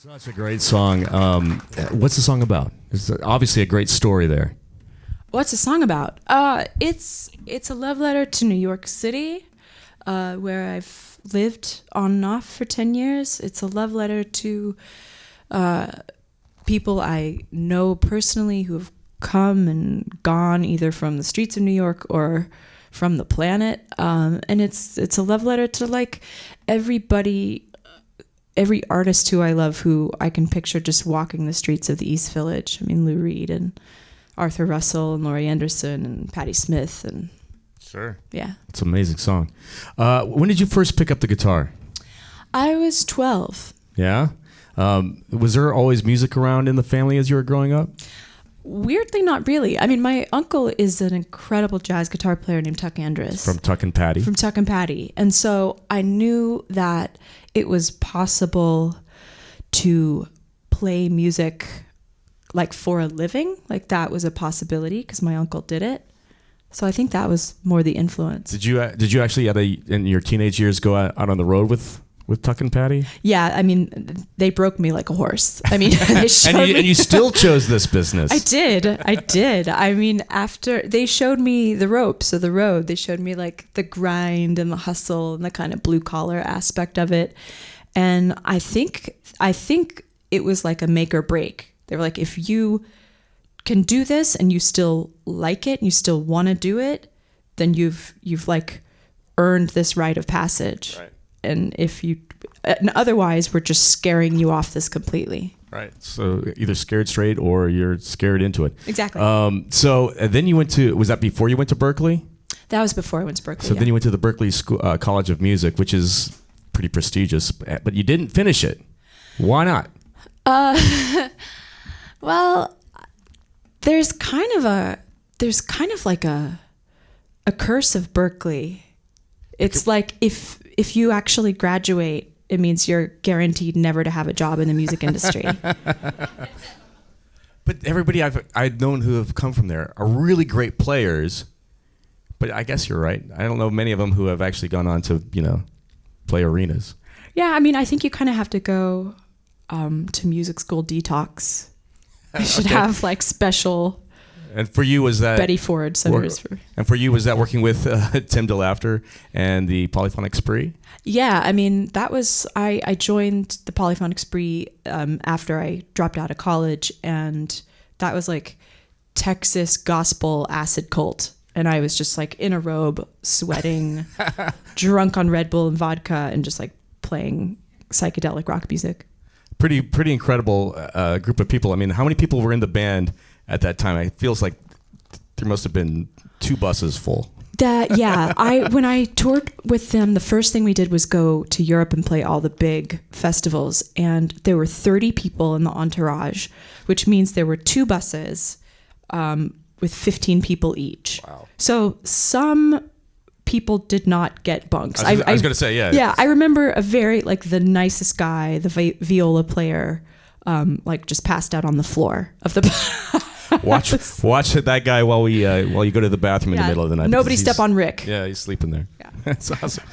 Such a great song. What's the song about? It's obviously a great story there. What's the song about? It's a love letter to New York City, where I've lived on and off for 10 years. It's a love letter to people I know personally who have come and gone either from the streets of New York or from the planet. And it's a love letter to like everybody, every artist who I love, who I can picture just walking the streets of the East Village. I mean, Lou Reed and Arthur Russell and Laurie Anderson and Patti Smith and sure, yeah, it's an amazing song. When did you first pick up the guitar? I was 12. Yeah. Was there always music around in the family as you were growing up? Weirdly, not really. I mean, my uncle is an incredible jazz guitar player named Tuck Andrus. From Tuck and Patty. From Tuck and Patty. And so I knew that it was possible to play music like for a living. Like that was a possibility because my uncle did it. So I think that was more the influence. Did you actually in your teenage years go out on the road with Tuck and Patty? Yeah, I mean, they broke me like a horse. I mean, they showed and you still chose this business. I did. I mean, after they showed me the ropes of the road, they showed me like the grind and the hustle and the kind of blue collar aspect of it. And I think it was like a make or break. They were like, if you can do this and you still like it and you still want to do it, then you've like earned this rite of passage. Right. And otherwise we're just scaring you off this completely. Right. So either scared straight or you're scared into it. Exactly. So then you was that before you went to Berkeley? That was before I went to Berkeley. So then you went to the Berkeley School, College of Music, which is pretty prestigious, but you didn't finish it. Why not? Well, there's kind of like a curse of Berkeley. It's like if you actually graduate, it means you're guaranteed never to have a job in the music industry. But everybody I've known who have come from there are really great players. But I guess you're right. I don't know many of them who have actually gone on to, play arenas. Yeah, I mean, I think you kind of have to go to music school detox. You should have like special. And for you, was that Betty Ford centers and for you, was that working with Tim DeLaughter and the Polyphonic Spree? Yeah, I mean, that was I joined the Polyphonic Spree after I dropped out of college, and that was like Texas gospel acid cult, and I was just like in a robe, sweating, drunk on Red Bull and vodka, and just like playing psychedelic rock music. Pretty incredible group of people. I mean, how many people were in the band at that time? It feels like there must have been 2 buses full. When I toured with them, the first thing we did was go to Europe and play all the big festivals, and there were 30 people in the entourage, which means there were 2 buses with 15 people each. Wow. So some people did not get bunks. I was going to say, yeah. Yeah, I remember a very, like, the nicest guy, the viola player, like, just passed out on the floor of the Watch that guy while you go to the bathroom in the middle of the night. Nobody step on Rick. Yeah, he's sleeping there. Yeah. That's awesome.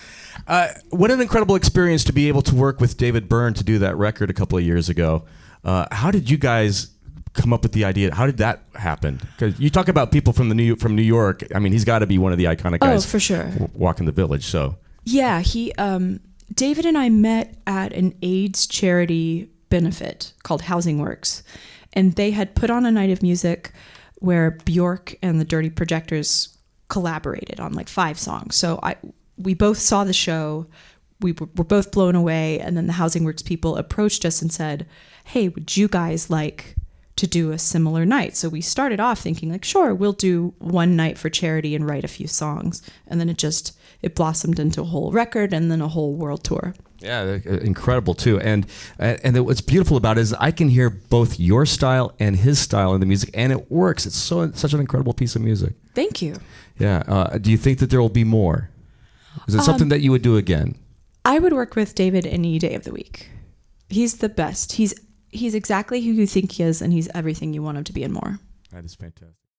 What an incredible experience to be able to work with David Byrne to do that record a couple of years ago. How did you guys come up with the idea? How did that happen? Because you talk about people from New York. I mean, he's got to be one of the iconic guys. Oh, for sure. Walking the Village. So yeah, David and I met at an AIDS charity benefit called Housing Works. And they had put on a night of music where Bjork and the Dirty Projectors collaborated on like 5 songs. So we both saw the show. We were both blown away. And then the Housing Works people approached us and said, hey, would you guys like to do a similar night? So we started off thinking like, sure, we'll do one night for charity and write a few songs. And then it blossomed into a whole record and then a whole world tour. Yeah, incredible too. And what's beautiful about it is I can hear both your style and his style in the music, and it works. It's such an incredible piece of music. Thank you. Yeah. Do you think that there will be more? Is it something that you would do again? I would work with David any day of the week. He's the best. He's exactly who you think he is, and he's everything you want him to be and more. That is fantastic.